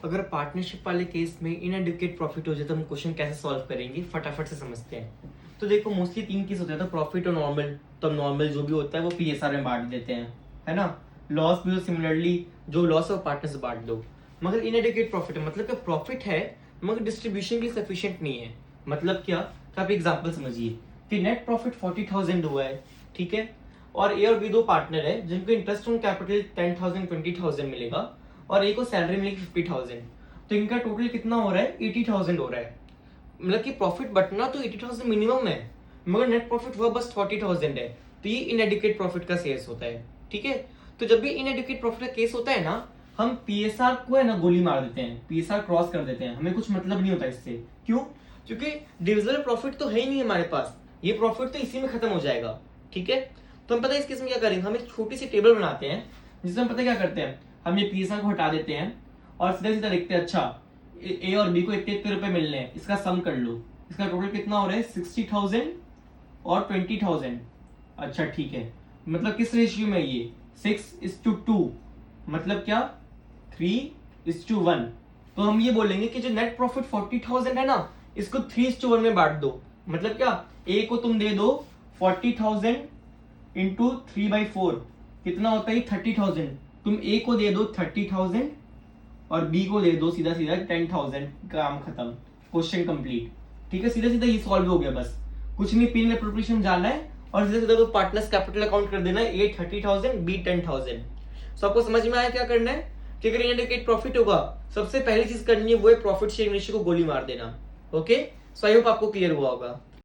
अगर पार्टनरशिप वाले केस में इनएडुकेट प्रॉफिट हो जाए तो हम क्वेश्चन कैसे सॉल्व करेंगे, फटाफट से समझते हैं। तो देखो मोस्टली 3 केस होते हैं, तो प्रॉफिट और नॉर्मल। तो नॉर्मल जो भी होता है वो पीएसआर में बांट देते हैं, है ना। लॉस भी सिमिलरली जो लॉस है वो पार्टनर से बांट दो। मगर इनएडुकेट प्रॉफिट है मतलब कि प्रॉफिट है मगर डिस्ट्रीब्यूशन के सफिशिएंट नहीं है। मतलब क्या, तो आप एग्जांपल समझिए कि नेट प्रॉफिट 40,000 हुआ है, ठीक है। और ए और बी दो पार्टनर है जिनको इंटरेस्ट ऑन कैपिटल 10,000 20,000 मिलेगा और ए को सैलरी मिलेगी 50,000। तो इनका टोटल कितना हो रहा है, 80,000 हो रहा है। मतलब कि प्रॉफिट बटना तो 80,000 मिनिमम है मगर नेट प्रॉफिट हुआ बस 40,000 है। तो ये इनएडुकेट प्रॉफिट का केस होता है, ठीक है। तो जब भी इनएडुकेट प्रॉफिट का केस होता है ना, हम पीएसआर को है ना गोली मार देते हैं, पीएसआर क्रॉस कर देते हैं, हमें कुछ मतलब नहीं होता इससे। क्यों? क्योंकि डिविजिबल प्रॉफिट तो है ही नहीं हमारे पास, ये प्रॉफिट तो इसी में खत्म हो जाएगा, ठीक है। तो हम पता है इस केस में क्या करेंगे, हम एक छोटी सी टेबल बनाते हैं जिसमें हम पता क्या करते हैं, हम ये पीएसआर को हटा देते हैं और सीधा सीधा लिखते हैं अच्छा ए और बी को इतने रुपए मिलने हैं, इसका सम कर लो। इसका टोटल कितना हो रहा है, 60,000 और 20,000। अच्छा ठीक है, मतलब किस रेशियो में ये 6:2, मतलब क्या 3:1। तो हम ये बोलेंगे कि जो नेट प्रॉफिट 40,000 है ना, इसको 3:1 में बांट दो। मतलब क्या, ए को तुम दे दो 40,000 इंटू 3/4, कितना होता है 30,000। तुम ए को दे दो 30,000 और बी को दे दो सीधा सीधा 10,000, काम खत्म, क्वेश्चन कंप्लीट। ठीक है, सीधा सीधा ये सॉल्व हो गया, बस कुछ नहीं, पिन एप्रोप्रिएशन जानना है और सीधा सीधा पार्टनर्स कैपिटल अकाउंट कर देना है, ए 30,000 बी 10,000। सो आपको समझ में आया क्या करना है कि अगर इनएडुकेट प्रॉफिट होगा सबसे पहली चीज करनी है वो है प्रॉफिट शेयरिंग रेशियो को गोली मार देना। ओके, सो आई होप आपको क्लियर हुआ होगा।